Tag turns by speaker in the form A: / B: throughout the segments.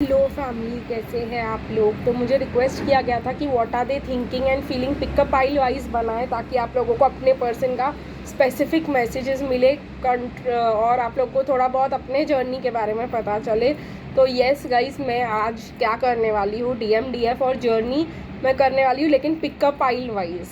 A: Hello family, कैसे हैं आप लोग। तो मुझे रिक्वेस्ट किया गया था कि what are they thinking and feeling pick a pile wise बनाएं, ताकि आप लोगों को अपने पर्सन का स्पेसिफिक मैसेजेस मिले और आप लोग को थोड़ा बहुत अपने जर्नी के बारे में पता चले। तो येस गाइस, मैं आज क्या करने वाली हूँ, डीएम डीएफ और जर्नी मैं करने वाली हूँ, लेकिन पिकअप आइल वाइज।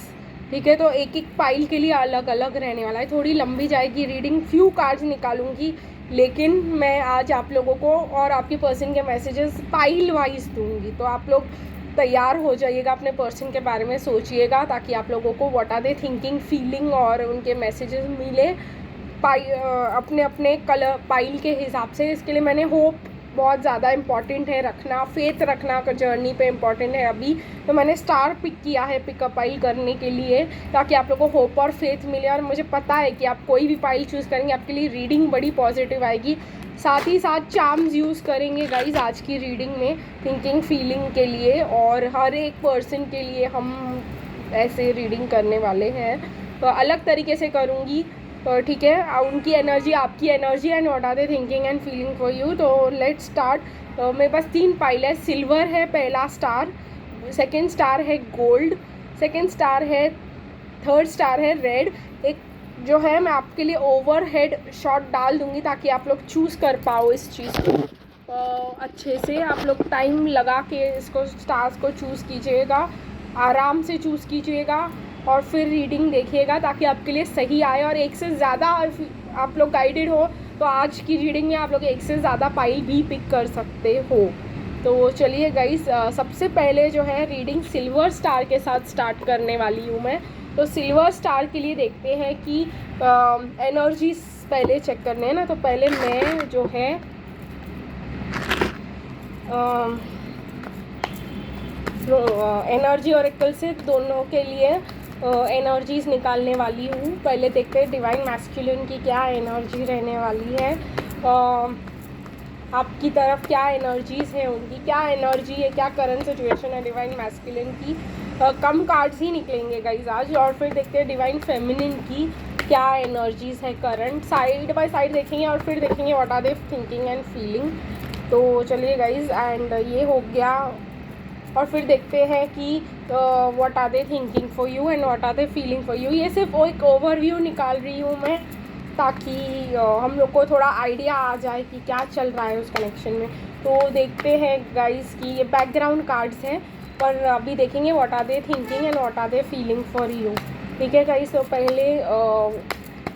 A: ठीक है, तो एक एक पाइल के लिए अलग अलग रहने वाला है। थोड़ी लंबी जाएगी रीडिंग, फ्यू कार्ड्स निकालूंगी, लेकिन मैं आज आप लोगों को और आपके पर्सन के मैसेजेस पाइल वाइज दूंगी। तो आप लोग तैयार हो जाइएगा, अपने पर्सन के बारे में सोचिएगा, ताकि आप लोगों को what are they thinking feeling और उनके मैसेजेस मिले अपने अपने कलर पाइल के हिसाब से। इसके लिए मैंने होप बहुत ज़्यादा इम्पॉर्टेंट है रखना, फेथ रखना जर्नी पे इम्पॉर्टेंट है अभी। तो मैंने स्टार पिक किया है पिकअप पाइल करने के लिए, ताकि आप लोगों को होप और फेथ मिले। और मुझे पता है कि आप कोई भी पाइल चूज़ करेंगे आपके लिए रीडिंग बड़ी पॉजिटिव आएगी। साथ ही साथ चार्म्स यूज़ करेंगे गाइज आज की रीडिंग में, थिंकिंग फीलिंग के लिए, और हर एक पर्सन के लिए हम ऐसे रीडिंग करने वाले हैं। तो अलग तरीके से करूँगी, ठीक है, उनकी एनर्जी आपकी energy and what are they thinking and feeling for you. तो लेट्स स्टार्ट। मेरे पास 3 पाइल है। सिल्वर है पहला स्टार, सेकंड स्टार है गोल्ड, सेकंड स्टार है, थर्ड स्टार है रेड। एक जो है मैं आपके लिए ओवरहेड शॉट डाल दूंगी, ताकि आप लोग चूज़ कर पाओ इस चीज़ को अच्छे से। आप लोग टाइम लगा के इसको स्टार्स को चूज़ कीजिएगा, आराम से चूज़ कीजिएगा और फिर रीडिंग देखिएगा, ताकि आपके लिए सही आए। और एक से ज़्यादा आप लोग गाइडेड हो तो आज की रीडिंग में आप लोग एक से ज़्यादा पाइल भी पिक कर सकते हो। तो चलिए गाइस, सबसे पहले जो है रीडिंग सिल्वर स्टार के साथ स्टार्ट करने वाली हूँ मैं। तो सिल्वर स्टार के लिए देखते हैं कि एनर्जीज पहले चेक करने हैं ना। तो पहले मैं जो है एनर्जी ऑरेकल से दोनों के लिए एनर्जीज़ निकालने वाली हूँ। पहले देखते हैं डिवाइन मैस्कुलिन की क्या एनर्जी रहने वाली है, आपकी तरफ क्या एनर्जीज़ है, उनकी क्या एनर्जी है, क्या करंट सिचुएशन है डिवाइन मैस्कुलिन की। कम कार्ड्स ही निकलेंगे गाइज आज। और फिर देखते हैं डिवाइन फेमिनिन की क्या एनर्जीज़ है करंट। साइड बाय साइड देखेंगे और फिर देखेंगे what are they thinking and feeling. तो चलिए गाइज, एंड ये हो गया। और फिर देखते हैं कि what are they thinking for you and what are they feeling for you. ये सिर्फ एक ओवरव्यू निकाल रही हूँ मैं, ताकि हम लोग को थोड़ा आइडिया आ जाए कि क्या चल रहा है उस कनेक्शन में। तो देखते हैं गाइस कि ये बैकग्राउंड कार्ड्स हैं, पर अभी देखेंगे what are they thinking and what are they feeling for you. ठीक है गाइस, तो पहले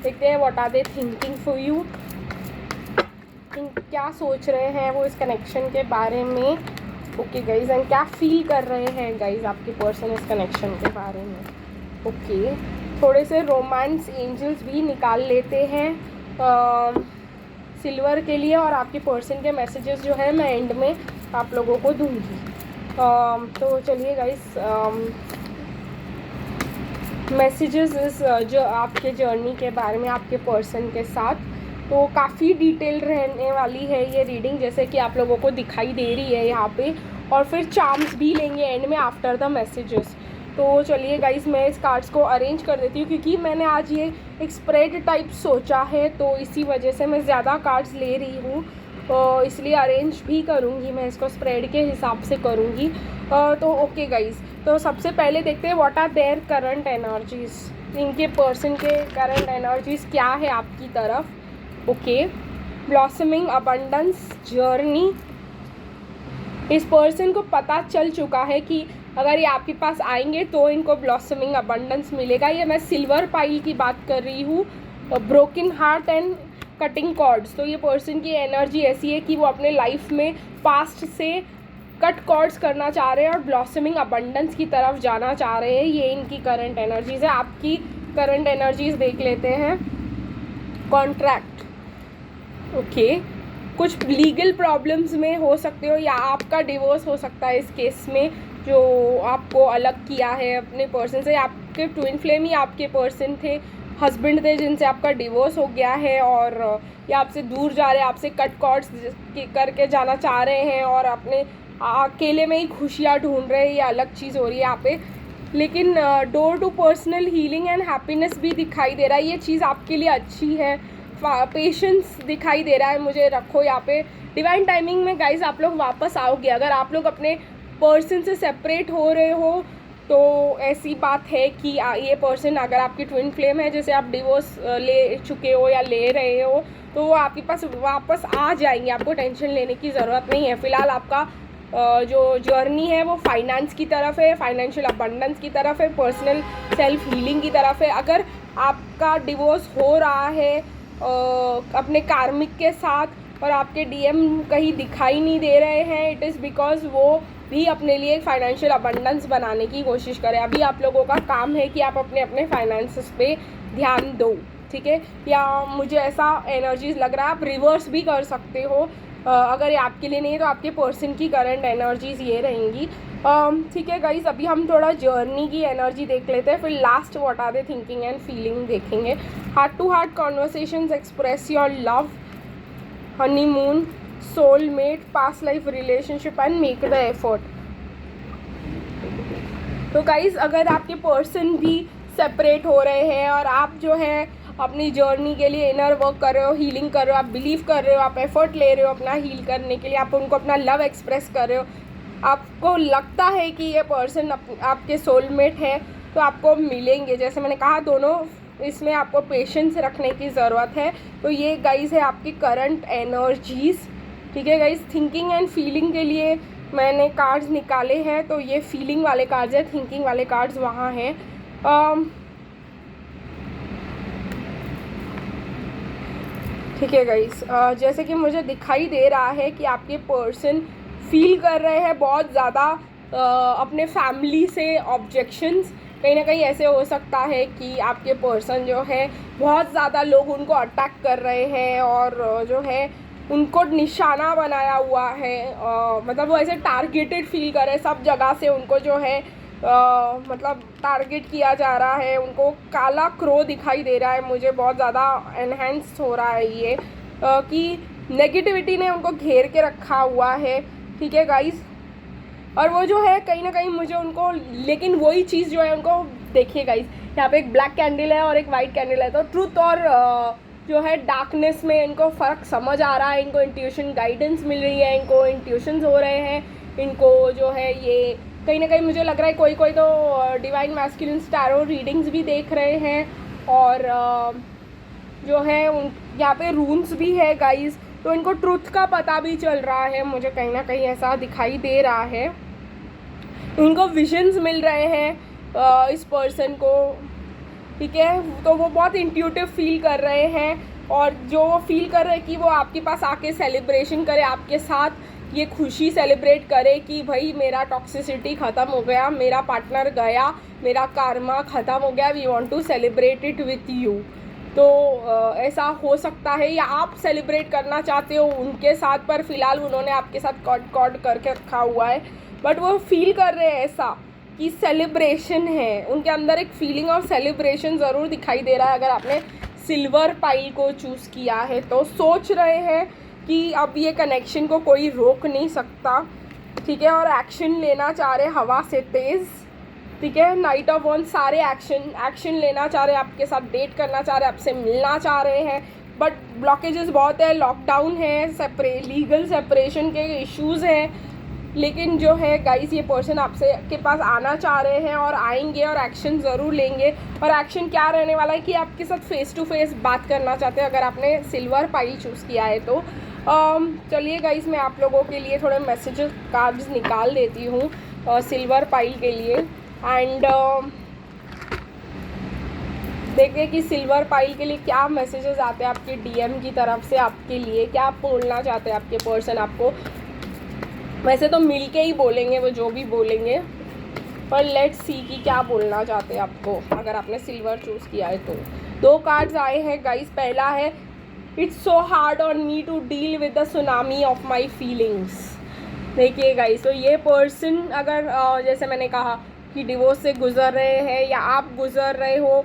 A: देखते हैं what are they thinking for you, क्या सोच रहे हैं वो इस कनेक्शन के बारे में। ओके गाइज, एंड क्या फील कर रहे हैं गाइज आपके पर्सन इस कनेक्शन के बारे में। ओके, थोड़े से रोमांस एंजल्स भी निकाल लेते हैं सिल्वर के लिए, और आपके पर्सन के मैसेजेस जो है मैं एंड में आप लोगों को दूंगी। तो चलिए गाइज, मैसेजेस इस जो आपके जर्नी के बारे में आपके पर्सन के साथ, तो काफ़ी डिटेल रहने वाली है ये रीडिंग, जैसे कि आप लोगों को दिखाई दे रही है यहाँ पे। और फिर चार्म्स भी लेंगे एंड में आफ्टर द मैसेजेस। तो चलिए गाइस, मैं इस कार्ड्स को अरेंज कर देती हूँ, क्योंकि मैंने आज ये एक स्प्रेड टाइप सोचा है, तो इसी वजह से मैं ज़्यादा कार्ड्स ले रही हूँ। तो इसलिए अरेंज भी करूँगी मैं इसको, स्प्रेड के हिसाब से करूँगी। तो ओके गाइस, तो सबसे पहले देखते हैं what are their current energies. इनके पर्सन के करंट एनर्जीज़ क्या है आपकी तरफ। Okay, blossoming abundance journey. इस पर्सन को पता चल चुका है कि अगर ये आपके पास आएंगे तो इनको ब्लॉसमिंग अबंडेंस मिलेगा। ये मैं सिल्वर पाइल की बात कर रही हूँ, broken heart and cutting cords. तो ये पर्सन की एनर्जी ऐसी है कि वो अपने लाइफ में पास्ट से कट कॉर्ड्स करना चाह रहे हैं और ब्लॉसमिंग अबंडेंस की तरफ जाना चाह रहे हैं। ये इनकी करंट एनर्जीज़ है। आपकी करंट एनर्जीज़ देख लेते हैं। कॉन्ट्रैक्ट, ओके, कुछ लीगल प्रॉब्लम्स में हो सकते हो, या आपका डिवोर्स हो सकता है इस केस में, जो आपको अलग किया है अपने पर्सन से। आपके ट्विन फ्लेम ही आपके पर्सन थे, हस्बैंड थे, जिनसे आपका डिवोर्स हो गया है, और ये आपसे दूर जा रहे हैं, आपसे कट कॉर्ड्स करके जाना चाह रहे हैं, और अपने अकेले में ही खुशियाँ ढूंढ रहे हैं। ये अलग चीज़ हो रही है यहाँ पे। लेकिन door to personal healing and happiness भी दिखाई दे रहा है। ये चीज़ आपके लिए अच्छी है। पेशेंस दिखाई दे रहा है मुझे, रखो यहाँ पे। डिवाइन टाइमिंग में गाइज आप लोग वापस आओगे। अगर आप लोग अपने पर्सन से सेपरेट हो रहे हो तो ऐसी बात है कि ये पर्सन अगर आपकी ट्विन फ्लेम है, जैसे आप डिवोर्स ले चुके हो या ले रहे हो, तो वो आपके पास वापस आ जाएंगे। आपको टेंशन लेने की ज़रूरत नहीं है। फ़िलहाल आपका जो जर्नी है वो फाइनेंस की तरफ है, फाइनेंशियल अबंडेंस की तरफ है, पर्सनल सेल्फ हीलिंग की तरफ है। अगर आपका डिवोर्स हो रहा है अपने कार्मिक के साथ और आपके डीएम कहीं दिखाई नहीं दे रहे हैं, इट इज़ बिकॉज वो भी अपने लिए एक फाइनेंशियल अबंडेंस बनाने की कोशिश करें। अभी आप लोगों का काम है कि आप अपने अपने फाइनेंसेस पे ध्यान दो, ठीक है। या मुझे ऐसा एनर्जीज लग रहा है, आप रिवर्स भी कर सकते हो। अगर ये आपके लिए नहीं है तो आपके पर्सन की करंट एनर्जीज ये रहेंगी, ठीक है गाइज। अभी हम थोड़ा जर्नी की एनर्जी देख लेते हैं, फिर last what are they thinking and feeling देखेंगे। Heart to heart conversations, express your love, honeymoon, soulmate, past life relationship and make the effort. तो गाइज अगर आपके पर्सन भी सेपरेट हो रहे हैं और आप जो है अपनी जर्नी के लिए इनर वर्क कर रहे हो, हीलिंग कर रहे हो, आप बिलीव कर रहे हो, आप एफर्ट ले रहे हो अपना हील करने के लिए, आप उनको अपना लव एक्सप्रेस कर रहे हो, आपको लगता है कि ये पर्सन आपके सोलमेट है, तो आपको मिलेंगे। जैसे मैंने कहा दोनों इसमें आपको पेशेंस रखने की ज़रूरत है। तो ये गाइज है आपकी करंट एनर्जीज़, ठीक है गाइज। थिंकिंग एंड फीलिंग के लिए मैंने कार्ड्स निकाले हैं, तो ये फीलिंग वाले कार्ड्स हैं, थिंकिंग वाले कार्ड्स वहाँ हैं। ठीक है गाइस, जैसे कि मुझे दिखाई दे रहा है कि आपके पर्सन फील कर रहे हैं बहुत ज़्यादा अपने फैमिली से ऑब्जेक्शंस। कहीं ना कहीं ऐसे हो सकता है कि आपके पर्सन जो है बहुत ज़्यादा लोग उनको अटैक कर रहे हैं और जो है उनको निशाना बनाया हुआ है। मतलब वो ऐसे टारगेटेड फील कर रहे हैं, सब जगह से उनको जो है मतलब टारगेट किया जा रहा है। उनको काला क्रो दिखाई दे रहा है, मुझे बहुत ज़्यादा एनहेंस हो रहा है ये कि नेगेटिविटी ने उनको घेर के रखा हुआ है, ठीक है गाइस। और वो जो है कहीं ना कहीं मुझे उनको, लेकिन वही चीज़ जो है उनको देखिए गाइस, यहाँ पे एक ब्लैक कैंडल है और एक वाइट कैंडल है, तो ट्रूथ और जो है डार्कनेस में इनको फ़र्क समझ आ रहा है, इनको इंट्यूशन गाइडेंस मिल रही है, इनको इंट्यूशंस हो रहे हैं, इनको जो है ये कहीं ना कहीं मुझे लग रहा है कोई कोई तो डिवाइन मैस्कुलिन टैरो रीडिंग्स भी देख रहे हैं और जो है उन यहाँ पे रून्स भी है गाइस, तो इनको ट्रुथ का पता भी चल रहा है, मुझे कहीं ना कहीं ऐसा दिखाई दे रहा है। इनको विजन्स मिल रहे हैं इस पर्सन को, ठीक है। तो वो बहुत इंट्यूटिव फील कर रहे हैं और जो वो फील कर रहे हैं कि वो आपके पास आके सेलिब्रेशन करे, आपके साथ ये खुशी सेलिब्रेट करे कि भाई मेरा टॉक्सिसिटी ख़त्म हो गया, मेरा पार्टनर गया, मेरा कार्मा ख़त्म हो गया, we want to celebrate it with you. तो ऐसा हो सकता है, या आप सेलिब्रेट करना चाहते हो उनके साथ, पर फिलहाल उन्होंने आपके साथ कॉर्ड करके रखा हुआ है, बट वो फील कर रहे हैं ऐसा कि सेलिब्रेशन है। उनके अंदर एक फीलिंग ऑफ सेलिब्रेशन ज़रूर दिखाई दे रहा है। अगर आपने सिल्वर पाइल को चूज़ किया है तो सोच रहे हैं कि अब ये कनेक्शन को कोई रोक नहीं सकता, ठीक है। और एक्शन लेना चाह रहे हवा से तेज़, ठीक है। नाइट ऑफ वन सारे एक्शन लेना चाह रहे हैं, आपके साथ डेट करना चाह रहे हैं, आपसे मिलना चाह रहे हैं, बट ब्लॉकेजेस बहुत है, लॉकडाउन है, लीगल सेपरेशन के इश्यूज़ हैं। लेकिन जो है गाइस ये पर्सन आपसे के पास आना चाह रहे हैं और आएंगे और एक्शन ज़रूर लेंगे। और एक्शन क्या रहने वाला है कि आपके साथ फेस टू फेस बात करना चाहते हैं, अगर आपने सिल्वर पाइल चूज़ किया है तो। चलिए गाइस, मैं आप लोगों के लिए थोड़े मैसेजेस कार्ड्स निकाल देती हूँ सिल्वर पाइल के लिए, एंड देखते हैं कि सिल्वर पाइल के लिए क्या मैसेजेस आते हैं आपके डीएम की तरफ से आपके लिए, क्या आप बोलना चाहते हैं आपके पर्सन आपको। वैसे तो मिल के ही बोलेंगे वो जो भी बोलेंगे, पर लेट्स सी कि क्या बोलना चाहते हैं आपको अगर आपने सिल्वर चूज़ किया है तो। 2 कार्ड्स आए हैं गाइस। पहला है it's so hard on me to deal with the tsunami of my feelings. देखिए गाइस, तो ये पर्सन अगर जैसे मैंने कहा कि डिवोर्स से गुजर रहे हैं, या आप गुजर रहे हो,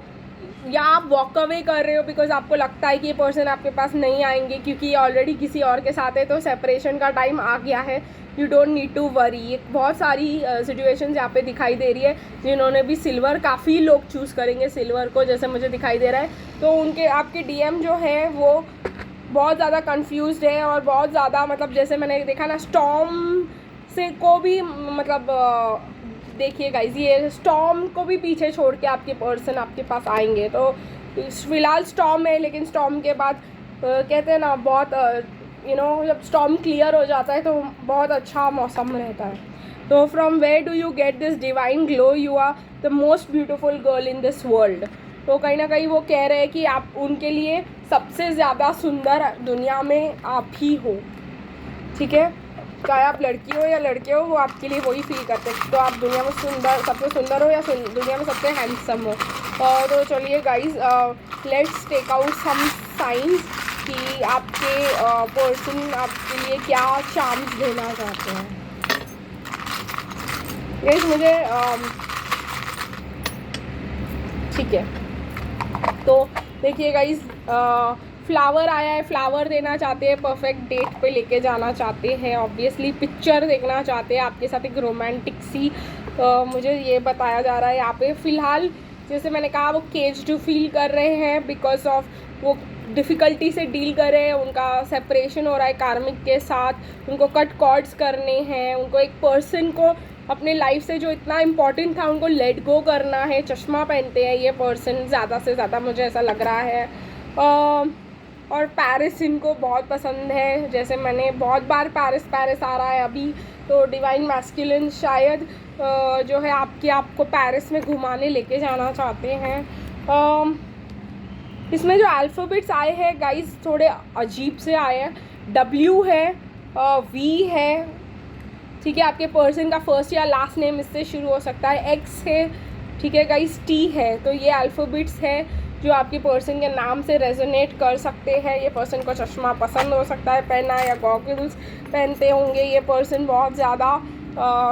A: या आप वॉक अवे कर रहे हो बिकॉज आपको लगता है कि ये पर्सन आपके पास नहीं आएंगे क्योंकि ऑलरेडी किसी और के साथ है, तो सेपरेशन का टाइम आ गया है। You don't need to worry. बहुत सारी सिचुएशंस यहाँ पे दिखाई दे रही है जिन्होंने भी सिल्वर, काफ़ी लोग चूज़ करेंगे सिल्वर को जैसे मुझे दिखाई दे रहा है। तो उनके आपके डीएम जो है वो बहुत ज़्यादा कंफ्यूज्ड है और बहुत ज़्यादा मतलब जैसे मैंने देखा ना स्टॉर्म से को भी मतलब देखिए गाइज ये स्टॉर्म को भी पीछे छोड़ के आपके पर्सन आपके पास आएंगे। तो फिलहाल स्टॉर्म है, लेकिन स्टॉर्म के बाद कहते हैं ना बहुत जब स्टॉर्म क्लियर हो जाता है तो बहुत अच्छा मौसम रहता है। तो from where do you get this divine glow, you are the most beautiful girl in this world. तो कहीं ना कहीं वो कह रहे हैं कि आप उनके लिए सबसे ज़्यादा सुंदर दुनिया में आप ही हो, ठीक है। चाहे आप लड़की हो या लड़के हो, वो आपके लिए वही फील करते हैं। तो आप दुनिया में सबसे सुंदर हो या दुनिया में सबसे हैंडसम हो। तो चलिए guys, let's take out some science कि आपके पर्सन आपके लिए क्या चार्म्स देना चाहते हैं। गाइज मुझे ठीक है, तो देखिए गाइज फ्लावर आया है, फ्लावर देना चाहते हैं, परफेक्ट डेट पे लेके जाना चाहते हैं, ऑब्वियसली पिक्चर देखना चाहते हैं आपके साथ एक रोमांटिक सी मुझे ये बताया जा रहा है यहाँ पे। फ़िलहाल जैसे मैंने कहा वो केज्ड फील कर रहे हैं बिकॉज ऑफ वो डिफ़िकल्टी से डील कर रहे हैं, उनका सेपरेशन हो रहा है कार्मिक के साथ, उनको कट कॉर्ड्स करने हैं, उनको एक पर्सन को अपने लाइफ से जो इतना इम्पॉर्टेंट था उनको लेट गो करना है। चश्मा पहनते हैं ये पर्सन ज़्यादा से ज़्यादा, मुझे ऐसा लग रहा है। और पेरिस इनको बहुत पसंद है, जैसे मैंने बहुत बार पेरिस आ रहा है अभी। तो डिवाइन मैस्कुलिन शायद जो है आपको पेरिस में घुमाने लेके जाना चाहते हैं। इसमें जो अल्फ़ाबेट्स आए हैं गाइस थोड़े अजीब से आए हैं। W है, V है, ठीक है, आपके पर्सन का फर्स्ट या लास्ट नेम इससे शुरू हो सकता है। X है, ठीक है गाइस, T है। तो ये अल्फ़ाबेट्स है जो आपके पर्सन के नाम से रेजोनेट कर सकते हैं। ये पर्सन को चश्मा पसंद हो सकता है पहनना, या गॉगल्स पहनते होंगे। ये पर्सन बहुत ज़्यादा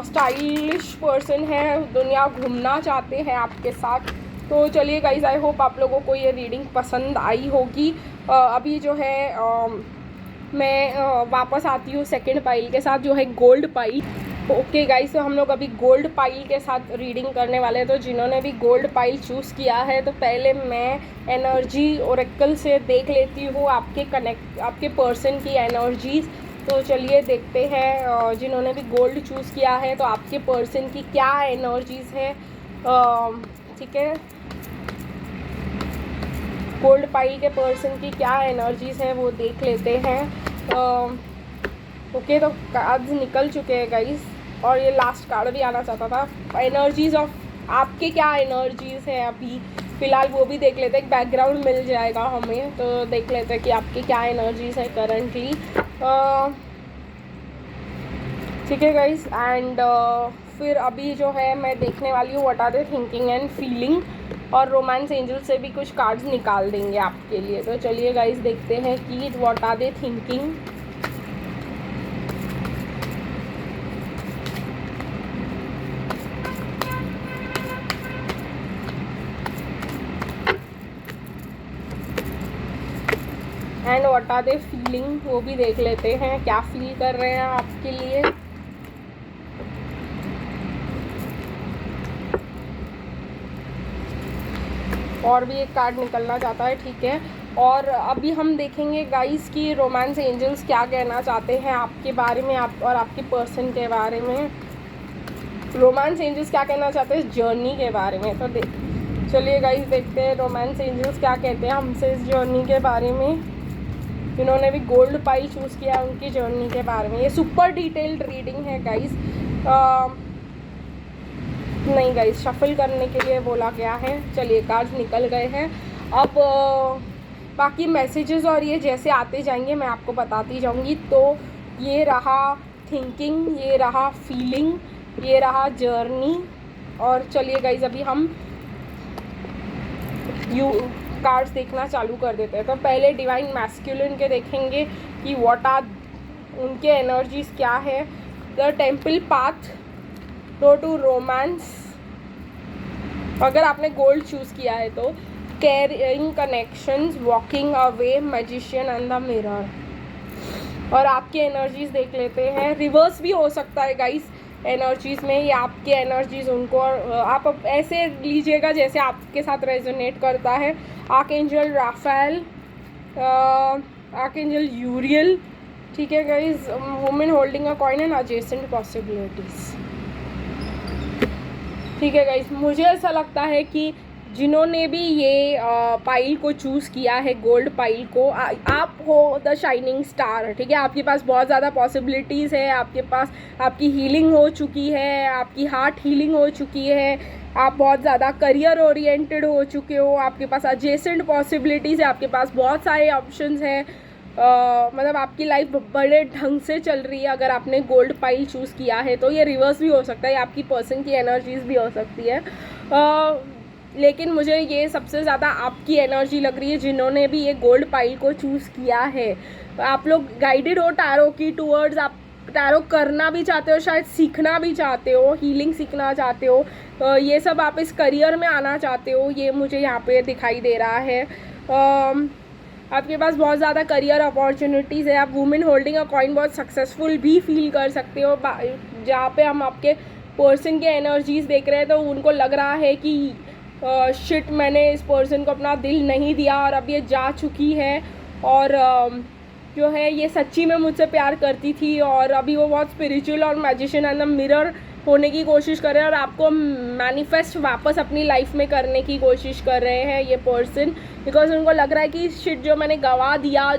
A: स्टाइलिश पर्सन है, दुनिया घूमना चाहते हैं आपके साथ। तो चलिए गाइज, आई होप आप लोगों को ये रीडिंग पसंद आई होगी। अभी जो है मैं वापस आती हूँ सेकंड पाइल के साथ जो है गोल्ड पाइल। ओके गाइस, तो हम लोग अभी गोल्ड पाइल के साथ रीडिंग करने वाले हैं। तो जिन्होंने भी गोल्ड पाइल चूज़ किया है तो पहले मैं एनर्जी ओरेकल से देख लेती हूँ आपके पर्सन की एनर्जीज़। तो चलिए देखते हैं जिन्होंने भी गोल्ड चूज़ किया है तो आपके पर्सन की क्या एनर्जीज़ है, ठीक है। गोल्ड पाइल के पर्सन की क्या एनर्जीज़ है वो देख लेते हैं। ओके, तो कार्ड्स निकल चुके हैं गाइस, और ये लास्ट कार्ड भी आना चाहता था। एनर्जीज़ ऑफ आपके क्या एनर्जीज़ है अभी फ़िलहाल वो भी देख लेते हैं, एक बैकग्राउंड मिल जाएगा हमें। तो देख लेते हैं कि आपकी क्या एनर्जीज़ है करंटली, ठीक है गाइस। एंड फिर अभी जो है मैं देखने वाली हूँ what are they thinking and feeling, और रोमांस एंजल से भी कुछ कार्ड्स निकाल देंगे आपके लिए। तो चलिए गाइस देखते हैं कि what are they thinking. And what are they feeling, वो भी देख लेते हैं क्या फील कर रहे हैं आपके लिए। और भी एक कार्ड निकलना चाहता है, ठीक है। और अभी हम देखेंगे गाइस कि रोमांस एंजल्स क्या कहना चाहते हैं आपके बारे में, आप और आपके पर्सन के बारे में। रोमांस एंजल्स क्या कहना चाहते हैं इस जर्नी के बारे में। तो चलिए गाइस देखते हैं रोमांस एंजल्स क्या कहते हैं हमसे इस जर्नी के बारे में। जिन्होंने भी गोल्ड पाइल चूज़ किया उनकी जर्नी के बारे में। ये सुपर डिटेल्ड रीडिंग है गाइस, नहीं गाइस शफल करने के लिए बोला गया है। चलिए कार्ड्स निकल गए हैं। अब बाकी मैसेजेस और ये जैसे आते जाएंगे मैं आपको बताती जाऊंगी। तो ये रहा थिंकिंग, ये रहा फीलिंग, ये रहा जर्नी। और चलिए गाइस अभी हम कार्ड्स देखना चालू कर देते हैं। तो पहले डिवाइन मैस्कुलिन के देखेंगे कि व्हाट आर उनके एनर्जीज क्या है। The temple path, row to romance, अगर आपने गोल्ड चूज़ किया है तो carrying connections, walking away, magician and the mirror. और आपकी एनर्जीज देख लेते हैं। रिवर्स भी हो सकता है गाइस एनर्जीज़ में, या आपके एनर्जीज़ उनको आप ऐसे लीजिएगा जैसे आपके साथ रेजोनेट करता है। आर्कएंजल राफेल, आर्कएंजल यूरियल, ठीक है guys, women holding a coin and adjacent possibilities. ठीक है गाइज, मुझे ऐसा लगता है कि जिन्होंने भी ये पाइल को चूज़ किया है, गोल्ड पाइल को, आप हो द शाइनिंग स्टार, ठीक है। आपके पास बहुत ज़्यादा पॉसिबिलिटीज़ है, आपके पास आपकी हीलिंग हो चुकी है, आपकी हार्ट हीलिंग हो चुकी है, आप बहुत ज़्यादा करियर ओरिएंटेड हो चुके हो, आपके पास एडजेसेंट पॉसिबिलिटीज़ है, आपके पास बहुत सारे ऑप्शंस हैं। मतलब आपकी लाइफ बड़े ढंग से चल रही है। अगर आपने गोल्ड पाइल चूज़ किया है तो ये रिवर्स भी हो सकता है, आपकी पर्सन की एनर्जीज भी हो सकती है, लेकिन मुझे ये सबसे ज़्यादा आपकी एनर्जी लग रही है जिन्होंने भी ये गोल्ड पाइल को चूज़ किया है। तो आप लोग गाइडेड हो टैरो की टूवर्ड्स, आप टैरो करना भी चाहते हो, शायद सीखना भी चाहते हो, हीलिंग सीखना चाहते हो, ये सब आप इस करियर में आना चाहते हो, ये मुझे यहाँ पे दिखाई दे रहा है। आपके पास बहुत ज़्यादा करियर अपॉर्चुनिटीज़ है, आप वुमेन होल्डिंग अ कॉइन बहुत सक्सेसफुल भी फील कर सकते हो। जहाँ पे हम आपके पर्सन के एनर्जीज़ देख रहे हैं तो उनको लग रहा है कि शिट, मैंने इस पर्सन को अपना दिल नहीं दिया और अब ये जा चुकी है, और जो है ये सच्ची में मुझसे प्यार करती थी, और अभी वो बहुत स्पिरिचुअल और मैजिशियन एंड द मिरर होने की कोशिश कर रहे हैं और आपको मैनिफेस्ट वापस अपनी लाइफ में करने की कोशिश कर रहे हैं ये पर्सन, बिकॉज उनको लग रहा है कि शिट, जो मैंने गवा दिया,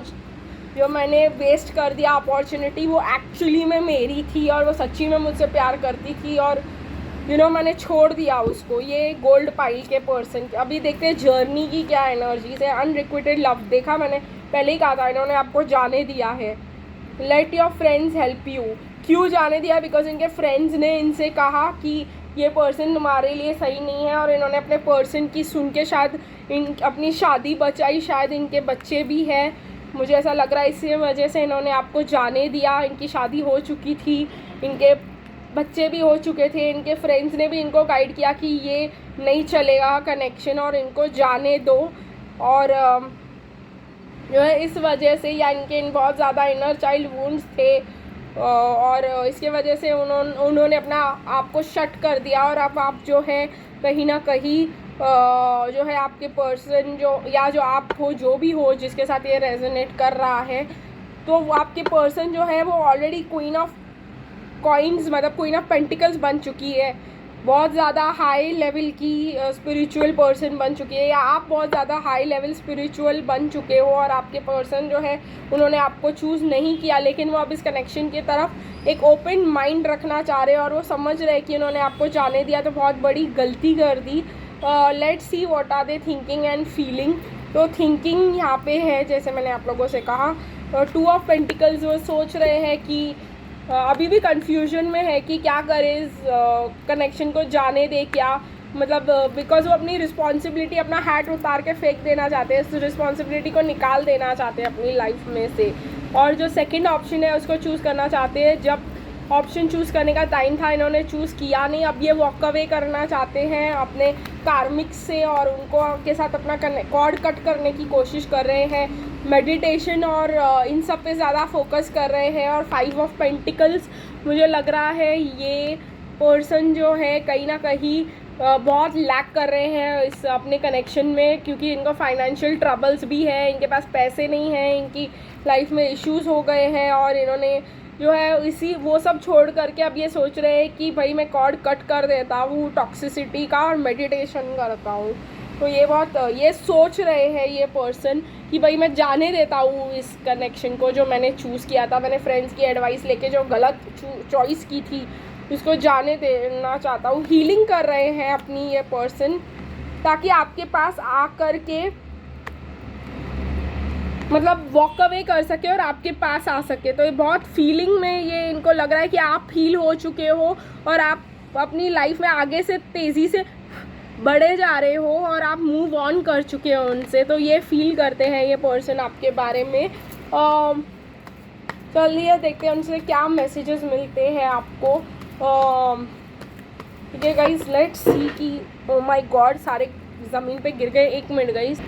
A: जो मैंने वेस्ट कर दिया अपॉर्चुनिटी, वो एक्चुअली में मेरी थी और वो सच्ची में मुझसे प्यार करती थी, और मैंने छोड़ दिया उसको। ये गोल्ड पाइल के पर्सन की। अभी देखते हैं जर्नी की क्या एनर्जीज है। अनरिक्विटेड लव, देखा मैंने पहले ही कहा था, इन्होंने आपको जाने दिया है। Let your friends help you, क्यों जाने दिया? बिकॉज इनके फ्रेंड्स ने इनसे कहा कि ये पर्सन तुम्हारे लिए सही नहीं है, और इन्होंने अपने पर्सन की सुन के शायद अपनी शादी बचाई, शायद इनके बच्चे भी हैं, मुझे ऐसा लग रहा है। इसी वजह से इन्होंने आपको जाने दिया। इनकी शादी हो चुकी थी, इनके बच्चे भी हो चुके थे, इनके फ्रेंड्स ने भी इनको गाइड किया कि ये नहीं चलेगा कनेक्शन और इनको जाने दो, और जो है इस वजह से, या इनके बहुत ज़्यादा इनर चाइल्ड वुंड्स थे, और इसके वजह से उन्होंने अपना आपको शट कर दिया, और अब आप जो है कहीं ना कहीं जो है आपके पर्सन जो आप हो, जो भी हो जिसके साथ ये रेजोनेट कर रहा है, तो आपके पर्सन जो है वो ऑलरेडी क्वीन ऑफ कॉइन्स, मतलब क्वीन ऑफ पेंटिकल्स बन चुकी है, बहुत ज़्यादा हाई लेवल की स्पिरिचुअल पर्सन बन चुकी है, या आप बहुत ज़्यादा हाई लेवल स्पिरिचुअल बन चुके हो, और आपके पर्सन जो है उन्होंने आपको चूज़ नहीं किया, लेकिन वो अब इस कनेक्शन की तरफ एक ओपन माइंड रखना चाह रहे हैं, और वो समझ रहे हैं कि उन्होंने आपको जाने दिया तो बहुत बड़ी गलती कर दी। Let's see what are they thinking and feeling. तो थिंकिंग यहाँ पे है, जैसे मैंने आप लोगों से कहा, 2 ऑफ पेंटिकल्स, वो सोच रहे हैं कि अभी भी कंफ्यूजन में है कि क्या करे, इस कनेक्शन को जाने दे क्या, मतलब बिकॉज वो अपनी रिस्पॉन्सिबिलिटी, अपना हैट उतार के फेंक देना चाहते हैं, इस रिस्पॉन्सिबिलिटी को निकाल देना चाहते हैं अपनी लाइफ में से, और जो सेकंड ऑप्शन है उसको चूज़ करना चाहते हैं। जब ऑप्शन चूज़ करने का टाइम था इन्होंने चूज़ किया नहीं, अब ये वॉक अवे करना चाहते हैं अपने कार्मिक्स से, और उनको के साथ अपना कॉर्ड कट करने की कोशिश कर रहे हैं, मेडिटेशन और इन सब पे ज़्यादा फोकस कर रहे हैं। और 5 ऑफ पेंटिकल्स, मुझे लग रहा है ये पर्सन जो है कहीं ना कहीं बहुत लैक कर रहे हैं इस अपने कनेक्शन में, क्योंकि इनको फाइनेंशियल ट्रबल्स भी है, इनके पास पैसे नहीं हैं, इनकी लाइफ में इश्यूज हो गए हैं, और इन्होंने जो है वो सब छोड़ करके अब ये सोच रहे हैं कि भाई मैं कॉर्ड कट कर देता हूँ टॉक्सिसिटी का और मेडिटेशन करता हूँ। तो ये सोच रहे हैं ये पर्सन कि भाई मैं जाने देता हूँ इस कनेक्शन को जो मैंने चूज़ किया था, मैंने फ्रेंड्स की एडवाइस लेके जो गलत चॉइस की थी उसको जाने देना चाहता हूँ। हीलिंग कर रहे हैं अपनी ये पर्सन, ताकि आपके पास आ कर के मतलब वॉक अवे कर सके और आपके पास आ सके। तो ये बहुत फीलिंग में ये इनको लग रहा है कि आप हील हो चुके हो और आप अपनी लाइफ में आगे से तेज़ी से बढ़े जा रहे हो और आप मूव ऑन कर चुके हो उनसे। तो ये फील करते हैं ये पर्सन आपके बारे में। चलिए देखते हैं उनसे क्या मैसेजेस मिलते हैं आपको। ठीक है गाइस, लेट्स सी कि ओ माय गॉड सारे ज़मीन पे गिर गए। 1 मिनट गाइस।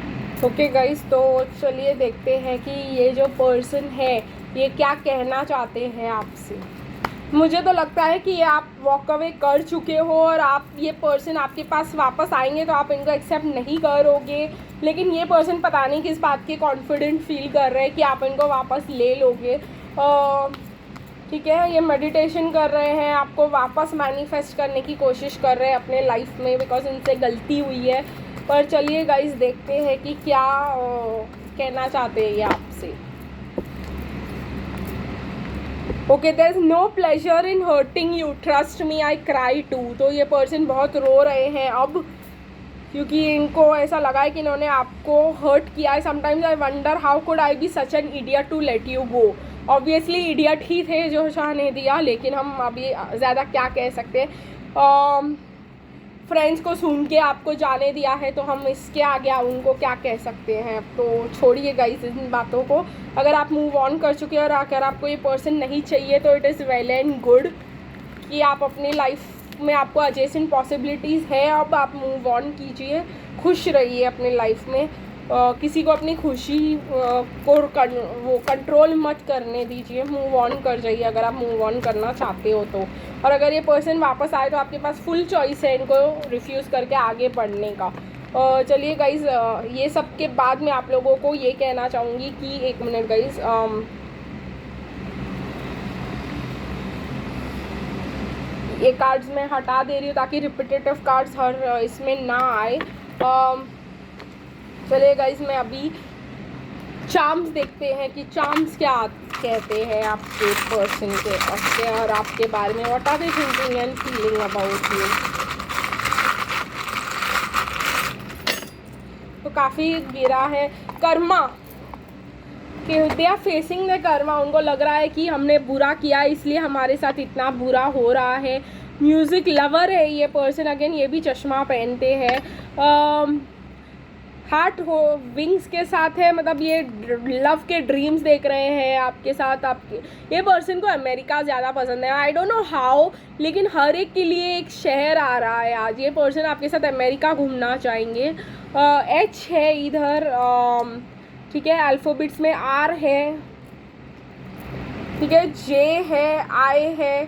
A: ओके गाइस, तो चलिए देखते हैं कि ये जो पर्सन है ये क्या कहना चाहते हैं आपसे। मुझे तो लगता है कि आप वॉक अवे कर चुके हो और आप ये पर्सन आपके पास वापस आएंगे तो आप इनको एक्सेप्ट नहीं करोगे, लेकिन ये पर्सन पता नहीं किस बात के कॉन्फिडेंट फील कर रहे हैं कि आप इनको वापस ले लोगे। ठीक है, ये मेडिटेशन कर रहे हैं, आपको वापस मैनिफेस्ट करने की कोशिश कर रहे हैं अपने लाइफ में, बिकॉज इनसे गलती हुई है। पर चलिए गाइस देखते हैं कि क्या कहना चाहते हैं ये आपसे। Okay, there is no pleasure in hurting you, trust me I cry too. तो ये पर्सन बहुत रो रहे हैं अब, क्योंकि इनको ऐसा लगा है कि इन्होंने आपको हर्ट किया है। Sometimes I wonder how could I be such an idiot to let you go. Obviously idiot ही थे जो चाहने दिया, लेकिन हम अभी ज़्यादा क्या कह सकते हैं। फ्रेंड्स को सुन के आपको जाने दिया है, तो हम इसके आगे उनको क्या कह सकते हैं। तो छोड़िए गाइस इन बातों को। अगर आप मूव ऑन कर चुके हैं और अगर आपको ये पर्सन नहीं चाहिए तो it is well and good कि आप अपनी लाइफ में, आपको एडजेसेंट पॉसिबिलिटीज़ है। अब आप मूव ऑन कीजिए, खुश रहिए अपनी लाइफ में। किसी को अपनी खुशी को वो कंट्रोल मत करने दीजिए, मूव ऑन कर जाइए अगर आप मूव ऑन करना चाहते हो तो। और अगर ये पर्सन वापस आए तो आपके पास फुल चॉइस है इनको रिफ्यूज़ करके आगे बढ़ने का। चलिए गाइज़, ये सब के बाद मैं आप लोगों को ये कहना चाहूँगी कि एक मिनट गाइज़, ये कार्ड्स मैं हटा दे रही हूँ ताकि रिपीटेटिव कार्ड्स हर इसमें ना आए। चलिए गाइज, मैं अभी चार्म्स देखते हैं कि चार्म्स क्या कहते हैं आपके पर्सन के और आपके बारे में। What are they thinking and feeling about you. तो काफ़ी गिरा है कर्मा कि they are facing the karma. उनको लग रहा है कि हमने बुरा किया इसलिए हमारे साथ इतना बुरा हो रहा है। म्यूज़िक लवर है ये पर्सन, अगेन ये भी चश्मा पहनते हैं। हार्ट हो विंग्स के साथ है, मतलब ये लव के ड्रीम्स देख रहे हैं आपके साथ। आपके ये पर्सन को अमेरिका ज़्यादा पसंद है, आई डोंट नो हाउ, लेकिन हर एक के लिए एक शहर आ रहा है आज। ये पर्सन आपके साथ अमेरिका घूमना चाहेंगे। एच है इधर, ठीक है, अल्फ़ाबेट्स में आर है, ठीक है, जे है, आई है,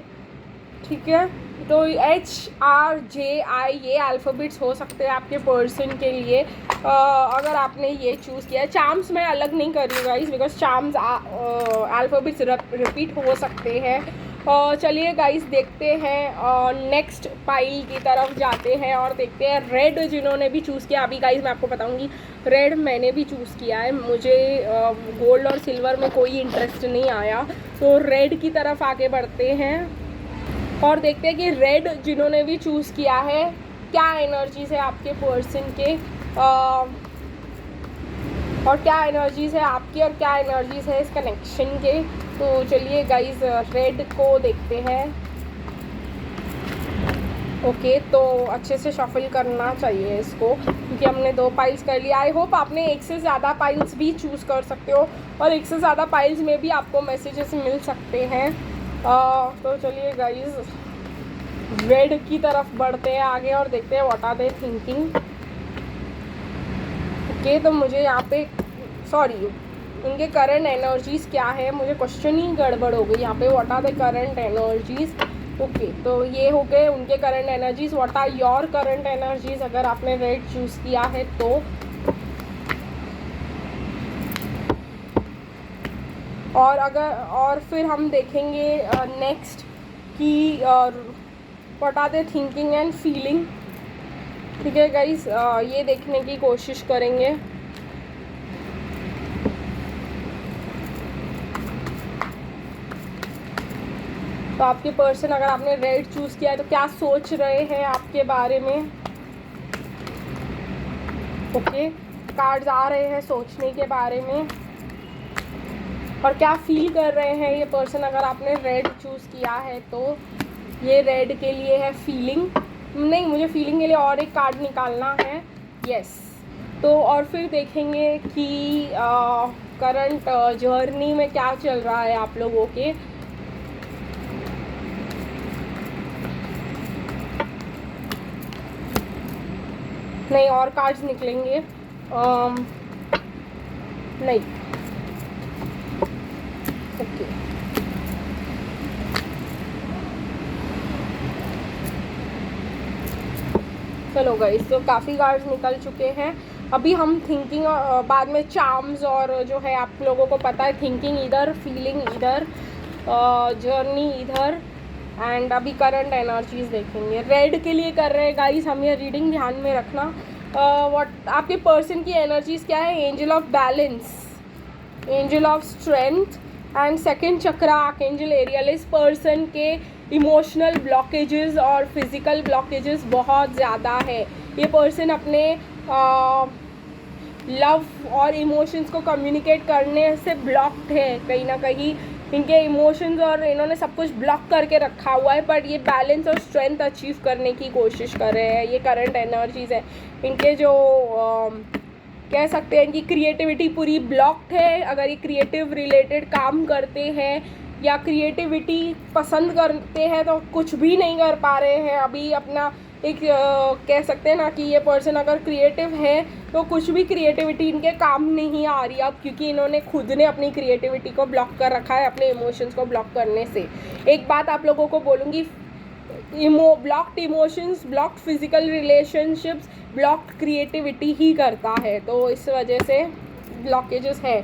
A: ठीक है। तो HRJI ये अल्फ़ाबेट्स हो सकते हैं आपके पर्सन के लिए, अगर आपने ये चूज़ किया है। चार्म्स मैं अलग नहीं कर रही guys, because charms alphabets repeat हो सकते हैं। चलिए गाइस देखते हैं, नेक्स्ट पाइल की तरफ जाते हैं और देखते हैं रेड जिन्होंने भी चूज़ किया। अभी गाइस मैं आपको बताऊंगी, रेड मैंने भी चूज़ किया है, मुझे गोल्ड और सिल्वर में कोई इंटरेस्ट नहीं आया, तो रेड की तरफ आगे बढ़ते हैं और देखते हैं कि रेड जिन्होंने भी चूज़ किया है क्या एनर्जीज़ है आपके पर्सन के, और क्या एनर्जीज़ है आपकी और क्या एनर्जीज़ है इस कनेक्शन के। तो चलिए गाइस रेड को देखते हैं। ओके, तो अच्छे से शफल करना चाहिए इसको, क्योंकि हमने 2 पाइल्स कर लिया। आई होप आपने एक से ज़्यादा पाइल्स भी चूज़ कर सकते हो और एक से ज़्यादा पाइल्स में भी आपको मैसेजेस मिल सकते हैं। तो चलिए गाइस रेड की तरफ बढ़ते हैं आगे और देखते हैं what are they thinking. Okay, तो मुझे यहाँ पे सॉरी उनके करंट एनर्जीज़ क्या है, मुझे क्वेश्चन ही गड़बड़ हो गई यहाँ पे। What are the current energies. Okay, तो ये हो गए उनके current energies. What are your current energies अगर आपने रेड चूज़ किया है तो। और फिर हम देखेंगे नेक्स्ट कि what are they thinking and feeling. ठीक है गाइस, ये देखने की कोशिश करेंगे। तो आपके पर्सन अगर आपने रेड चूज़ किया है तो क्या सोच रहे हैं आपके बारे में। ओके, कार्ड्स आ रहे हैं सोचने के बारे में, और क्या फील कर रहे हैं ये पर्सन अगर आपने रेड चूज़ किया है तो। ये रेड के लिए है फीलिंग, नहीं मुझे फीलिंग के लिए और एक कार्ड निकालना है। यस, तो और फिर देखेंगे कि करंट जर्नी में क्या चल रहा है आप लोगों के। नहीं और कार्ड्स निकलेंगे, नहीं। ओके, चलो गाइस, तो काफ़ी कार्ड्स निकल चुके हैं। अभी हम थिंकिंग, बाद में चार्म्स, और जो है आप लोगों को पता है थिंकिंग इधर, फीलिंग इधर, जर्नी इधर, एंड अभी करंट एनर्जीज देखेंगे। रेड के लिए कर रहे हैं गाइस हम ये रीडिंग, ध्यान में रखना। व्हाट आपके पर्सन की एनर्जीज क्या है? Angel of balance, angel of strength and second chakra archangel Ariel. इस पर्सन के इमोशनल ब्लॉकेजेस और फिज़िकल ब्लॉकेजेस बहुत ज़्यादा है। ये पर्सन अपने लव और इमोशंस को कम्युनिकेट करने से ब्लॉक्ड है कहीं ना कहीं। इनके इमोशंस और इन्होंने सब कुछ ब्लॉक करके रखा हुआ है, बट ये बैलेंस और स्ट्रेंथ अचीव करने की कोशिश कर रहे हैं। ये करंट एनर्जीज़ है इनके, जो कह सकते हैं कि क्रिएटिविटी पूरी ब्लॉक्ड है। अगर ये क्रिएटिव रिलेटेड काम करते हैं या क्रिएटिविटी पसंद करते हैं तो कुछ भी नहीं कर पा रहे हैं अभी अपना। एक कह सकते हैं ना कि ये पर्सन अगर क्रिएटिव है तो कुछ भी क्रिएटिविटी इनके काम नहीं आ रही अब, क्योंकि इन्होंने खुद ने अपनी क्रिएटिविटी को ब्लॉक कर रखा है अपने इमोशंस को ब्लॉक करने से। एक बात आप लोगों को बोलूँगी, blocked emotions, blocked physical relationships, blocked creativity ही करता है। तो इस वजह से ब्लॉकेजेस है।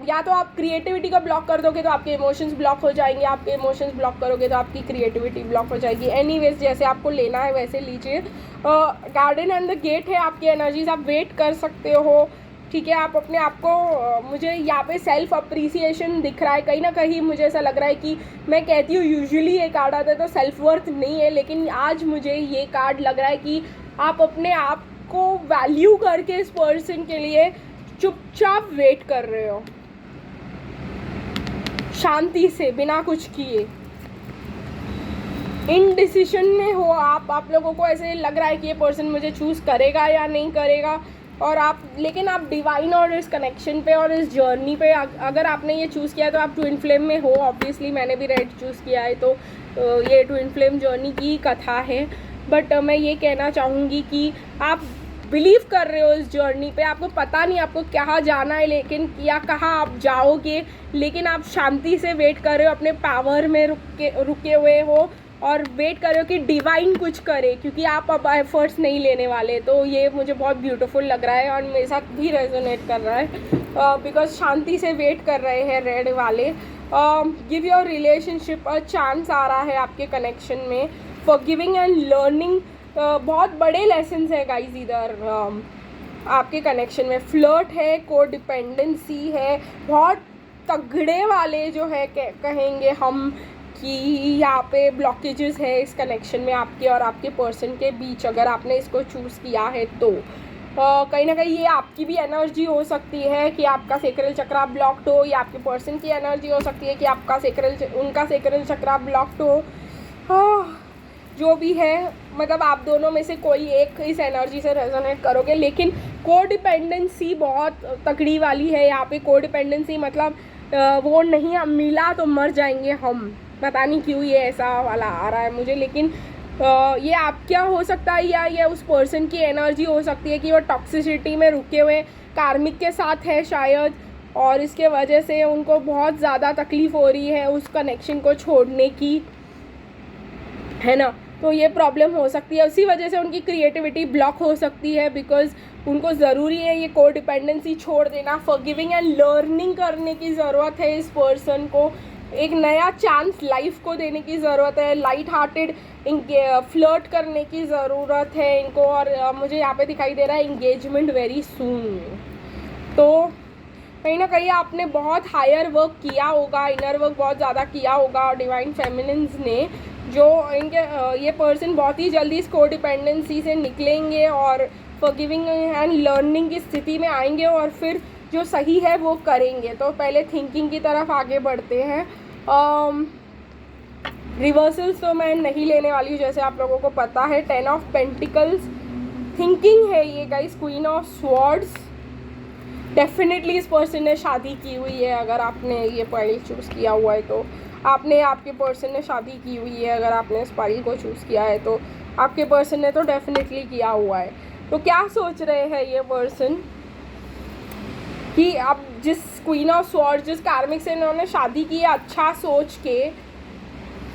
A: या तो आप क्रिएटिविटी को ब्लॉक कर दोगे तो आपके इमोशंस ब्लॉक हो जाएंगे, आपके इमोशंस ब्लॉक करोगे तो आपकी क्रिएटिविटी ब्लॉक हो जाएगी। एनीवेज, जैसे आपको लेना है वैसे लीजिए। गार्डन एंड द गेट है आपकी एनर्जीज, आप वेट कर सकते हो, ठीक है। आप अपने आप को, मुझे यहाँ पे सेल्फ अप्रिसिएशन दिख रहा है कहीं ना कहीं। मुझे ऐसा लग रहा है कि मैं कहती हूँ यूजुअली ये कार्ड आता है तो सेल्फ वर्थ नहीं है, लेकिन आज मुझे ये कार्ड लग रहा है कि आप अपने आप को वैल्यू करके इस पर्सन के लिए चुपचाप वेट कर रहे हो, शांति से, बिना कुछ किए। इनडिसिशन में हो आप लोगों को ऐसे लग रहा है कि ये पर्सन मुझे चूज़ करेगा या नहीं करेगा, और लेकिन आप डिवाइन और इस कनेक्शन पे और इस जर्नी पे, अगर आपने ये चूज़ किया तो आप ट्विन फ्लेम में हो। ऑब्वियसली मैंने भी रेड चूज़ किया है, तो ये ट्विन फ्लेम जर्नी की कथा है। बट मैं ये कहना चाहूँगी कि आप बिलीव कर रहे हो इस जर्नी पे। आपको पता नहीं आपको कहाँ जाना है, लेकिन या कहाँ आप जाओगे, लेकिन आप शांति से वेट कर रहे हो, अपने पावर में रुके हुए हो और वेट कर रहे हो कि डिवाइन कुछ करे, क्योंकि आप अब एफर्ट्स नहीं लेने वाले। तो ये मुझे बहुत ब्यूटीफुल लग रहा है और मेरे साथ भी रेजोनेट कर रहा है, बिकॉज शांति से वेट कर रहे हैं रेड वाले। Give your relationship a chance आ रहा है आपके कनेक्शन में। फॉरगिविंग एंड लर्निंग, बहुत बड़े लेसन्स है गाइज इधर आपके कनेक्शन में। फ्लर्ट है, कोडिपेंडेंसी है, बहुत तगड़े वाले जो है कहेंगे हम कि यहाँ पे ब्लॉकेजेस है इस कनेक्शन में आपके और आपके पर्सन के बीच, अगर आपने इसको चूज़ किया है तो। कहीं ना कहीं ये आपकी भी एनर्जी हो सकती है कि आपका सेक्रल चक्रा ब्लॉक्ड हो, या आपके पर्सन की एनर्जी हो सकती है कि आपका उनका सेक्रल चक्रा ब्लॉक्ड हो। जो भी है, मतलब आप दोनों में से कोई एक इस एनर्जी से रेजोनेट करोगे। लेकिन कोडिपेंडेंसी बहुत तगड़ी वाली है यहाँ पे। कोडिपेंडेंसी मतलब वो नहीं मिला तो मर जाएंगे हम, पता नहीं क्यों ये ऐसा वाला आ रहा है मुझे। लेकिन ये आप क्या हो सकता है, या ये उस पर्सन की एनर्जी हो सकती है कि वो टॉक्सिसिटी में रुके हुए कार्मिक के साथ है शायद, और इसके वजह से उनको बहुत ज़्यादा तकलीफ़ हो रही है उस कनेक्शन को छोड़ने की, है ना। तो ये प्रॉब्लम हो सकती है, उसी वजह से उनकी क्रिएटिविटी ब्लॉक हो सकती है, बिकॉज उनको ज़रूरी है ये कोडिपेंडेंसी छोड़ देना। फॉरगिविंग एंड लर्निंग करने की ज़रूरत है इस पर्सन को, एक नया चांस लाइफ को देने की ज़रूरत है। लाइट हार्टेड फ्लर्ट करने की ज़रूरत है इनको, और मुझे यहाँ पे दिखाई दे रहा है इंगेजमेंट वेरी सून। तो कहीं ना कहीं आपने बहुत हायर वर्क किया होगा, इनर वर्क बहुत ज़्यादा किया होगा डिवाइन फेमिनिन्स ने, जो इनके ये पर्सन बहुत ही जल्दी इस कोडिपेंडेंसी से निकलेंगे और फॉरगिविंग एंड लर्निंग की स्थिति में आएंगे, और फिर जो सही है वो करेंगे। तो पहले थिंकिंग की तरफ आगे बढ़ते हैं। रिवर्सल्स तो मैं नहीं लेने वाली हूँ, जैसे आप लोगों को पता है। 10 ऑफ पेंटिकल्स थिंकिंग है ये guys. Queen of swords, definitely इस पर्सन ने शादी की हुई है। अगर आपने ये पाइल चूज़ किया हुआ है तो आपके पर्सन ने शादी की हुई है। अगर आपने इस पाइल को चूज़ किया है तो आपके पर्सन ने तो डेफिनेटली किया हुआ है। तो क्या सोच रहे हैं ये पर्सन कि अब जिस क्वीन ऑफ स्वॉर्ड्स, जिस कार्मिक से इन्होंने शादी की है, अच्छा सोच के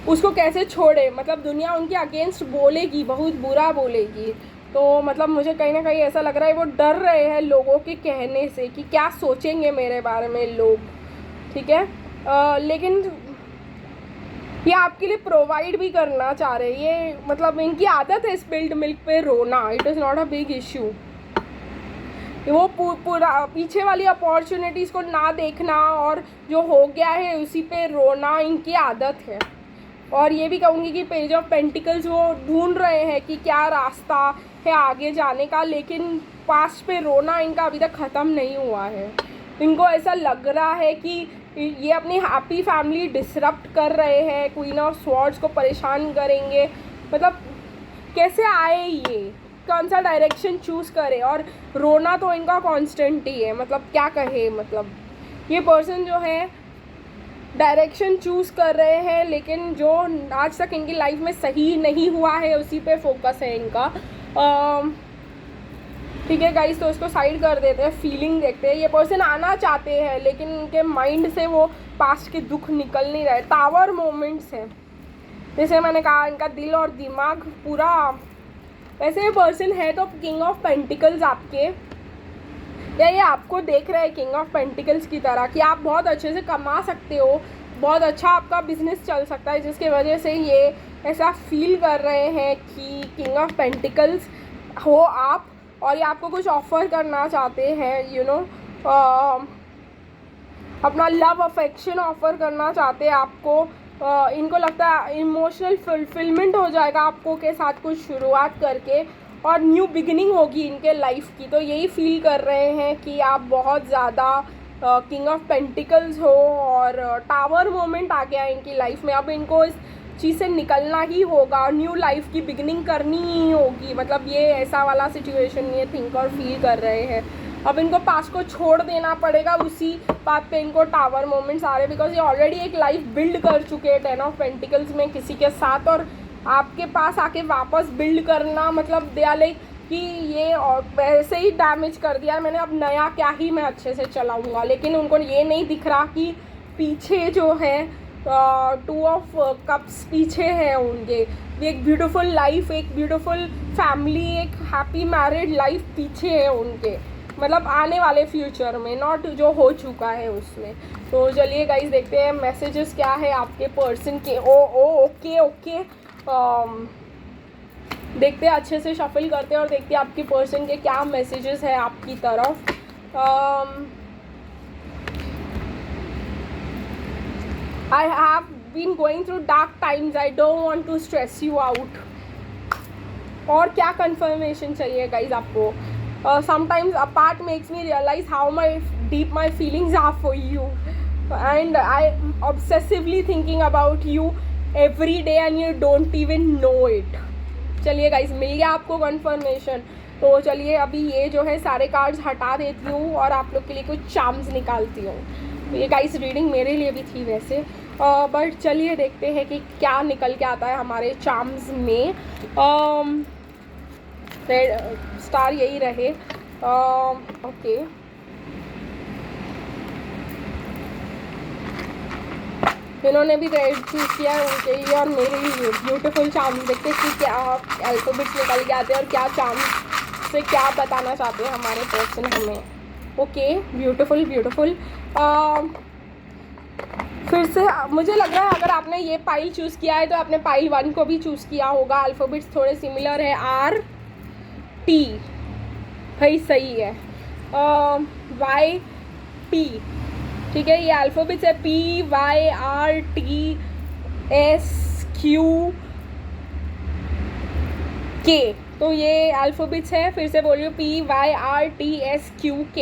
A: उसको कैसे छोड़े, मतलब दुनिया उनके अगेंस्ट बोलेगी, बहुत बुरा बोलेगी। तो मतलब मुझे कहीं ना कहीं ऐसा लग रहा है वो डर रहे हैं लोगों के कहने से कि क्या सोचेंगे मेरे बारे में लोग, ठीक है। लेकिन ये आपके लिए प्रोवाइड भी करना चाह रहे हैं, ये मतलब इनकी आदत है स्पिल्ड मिल्क पे रोना, it is not a big issue. वो पूरा पीछे वाली अपॉर्चुनिटीज़ को ना देखना और जो हो गया है उसी पे रोना इनकी आदत है। और ये भी कहूँगी कि पेज ऑफ पेंटिकल्स वो ढूंढ रहे हैं कि क्या रास्ता है आगे जाने का, लेकिन पास्ट पे रोना इनका अभी तक ख़त्म नहीं हुआ है। इनको ऐसा लग रहा है कि ये अपनी हैप्पी फैमिली डिसरप्ट कर रहे हैं, क्वीन ऑफ स्वॉर्ड्स को परेशान करेंगे। मतलब कैसे आए ये, कौन सा डायरेक्शन चूज़ करे, और रोना तो इनका कांस्टेंट ही है। मतलब क्या कहे, मतलब ये पर्सन जो है डायरेक्शन चूज़ कर रहे हैं, लेकिन जो आज तक इनकी लाइफ में सही नहीं हुआ है उसी पे फोकस है इनका। ठीक है गाइस, तो उसको साइड कर देते हैं, फीलिंग देखते हैं। ये पर्सन आना चाहते हैं लेकिन उनके माइंड से वो पास्ट के दुख निकल नहीं रहे। टावर मोमेंट्स हैं, जैसे मैंने कहा इनका दिल और दिमाग पूरा, वैसे ये पर्सन है तो किंग ऑफ पेंटिकल्स आपके, या ये आपको देख रहे हैं किंग ऑफ पेंटिकल्स की तरह कि आप बहुत अच्छे से कमा सकते हो, बहुत अच्छा आपका बिजनेस चल सकता है, जिसके वजह से ये ऐसा फील कर रहे हैं कि किंग ऑफ पेंटिकल्स हो आप, और ये आपको कुछ ऑफ़र करना चाहते हैं, यू नो, अपना लव अफेक्शन ऑफ़र करना चाहते हैं आपको। इनको लगता है इमोशनल फुलफिलमेंट हो जाएगा आपको के साथ कुछ शुरुआत करके, और न्यू बिगिनिंग होगी इनके लाइफ की। तो यही फील कर रहे हैं कि आप बहुत ज़्यादा किंग ऑफ पेंटिकल्स हो, और टावर मोमेंट आ गया इनकी लाइफ में। अब इनको इस चीज़ से निकलना ही होगा, न्यू लाइफ की बिगिनिंग करनी ही होगी। मतलब ये ऐसा वाला सिचुएशन ये थिंक और फील कर रहे हैं। अब इनको पास्ट को छोड़ देना पड़ेगा, उसी बात पे इनको टावर मोमेंट्स आ रहे हैं, बिकॉज ये ऑलरेडी एक लाइफ बिल्ड कर चुके हैं 10 ऑफ पेंटिकल्स में किसी के साथ, और आपके पास आके वापस बिल्ड करना मतलब दे आर लाइक कि ये और वैसे ही डैमेज कर दिया है मैंने, अब नया क्या ही मैं अच्छे से चलाऊँगा। लेकिन उनको ये नहीं दिख रहा कि पीछे जो है 2 ऑफ कप्स पीछे है उनके, एक ब्यूटीफुल लाइफ, एक ब्यूटीफुल फैमिली, एक हैप्पी मैरिड लाइफ पीछे है उनके, मतलब आने वाले फ्यूचर में, नॉट जो हो चुका है उसमें। तो चलिए गाइस देखते हैं मैसेजेस क्या है आपके पर्सन के। ओके देखते हैं, अच्छे से शफल करते हैं और देखते हैं आपके पर्सन के क्या मैसेजेस है आपकी तरफ। I have been going through dark times. I don't want to stress you out. और क्या confirmation चाहिए guys आपको? Sometimes a part makes me realize how deep my feelings are for you, and I obsessively thinking about you every day and you don't even know it. चलिए guys, मिल गया आपको conformation. तो चलिए अभी ये जो है सारे कार्ड्स हटा देती हूँ और आप लोग के लिए कुछ चार्म्स निकालती हूँ। ये गाइस रीडिंग मेरे लिए भी थी वैसे, बट चलिए देखते हैं कि क्या निकल के आता है हमारे चार्म्स में। स्टार यही रहे। ओके, इन्होंने भी रेड चूज़ किया है उनके लिए और मेरे लिए। ब्यूटीफुल चार्म्स देखते हैं कि क्या अल्फ़ाबेट्स निकल के आते हैं और क्या चार्म्स से क्या बताना चाहते हैं हमारे पर्सन हमें। Okay, beautiful. फिर से मुझे लग रहा है अगर आपने ये पाइल चूज़ किया है तो आपने पाइल 1 को भी चूज़ किया होगा। अल्फ़ाबेट्स थोड़े सिमिलर है, RT भाई सही है, YT, ठीक है। ये अल्फ़ाबेट्स है PYRTSQK, तो ये अल्फ़ाबेट्स है। फिर से बोलियो PYRTSQK।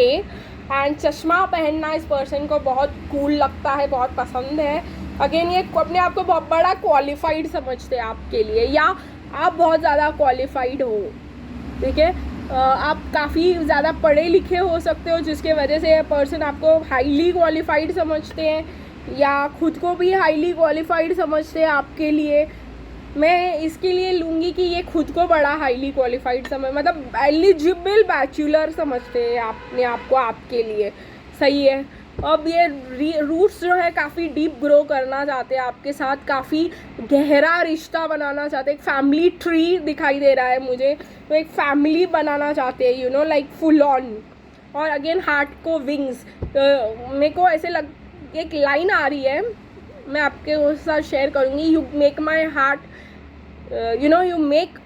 A: एंड चश्मा पहनना इस पर्सन को बहुत कूल लगता है, बहुत पसंद है। अगेन ये अपने आप को बहुत बड़ा क्वालिफाइड समझते हैं आपके लिए, या आप बहुत ज़्यादा क्वालिफाइड हो, ठीक है। आप काफ़ी ज़्यादा पढ़े लिखे हो सकते हो, जिसके वजह से ये पर्सन आपको हाईली क्वालिफाइड समझते हैं, या खुद को भी हाईली क्वालिफाइड समझते हैं आपके लिए। मैं इसके लिए लूँगी कि ये खुद को बड़ा हाईली क्वालिफाइड मतलब एलिजिबल बैचलर समझते हैं अपने आप को आपके लिए, सही है। अब ये रूट्स जो है काफ़ी डीप ग्रो करना चाहते हैं आपके साथ, काफ़ी गहरा रिश्ता बनाना चाहते हैं, एक फैमिली ट्री दिखाई दे रहा है मुझे, तो एक फैमिली बनाना चाहते हैं, you know, like full on. और अगेन हार्ट को विंग्स, मेरे को ऐसे एक लाइन आ रही है, मैं आपके साथ शेयर करूँगी। You make my heart, you know, you make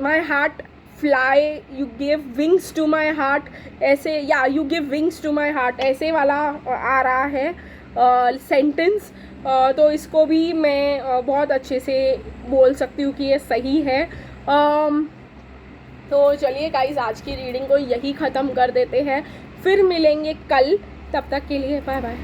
A: my heart fly, you give wings to my heart, ऐसे, या you give wings to my heart, ऐसे वाला आ रहा है सेंटेंस। तो इसको भी मैं बहुत अच्छे से बोल सकती हूँ कि ये सही है। तो चलिए गाइस, आज की रीडिंग को यही ख़त्म कर देते हैं, फिर मिलेंगे कल, तब तक के लिए बाय बाय।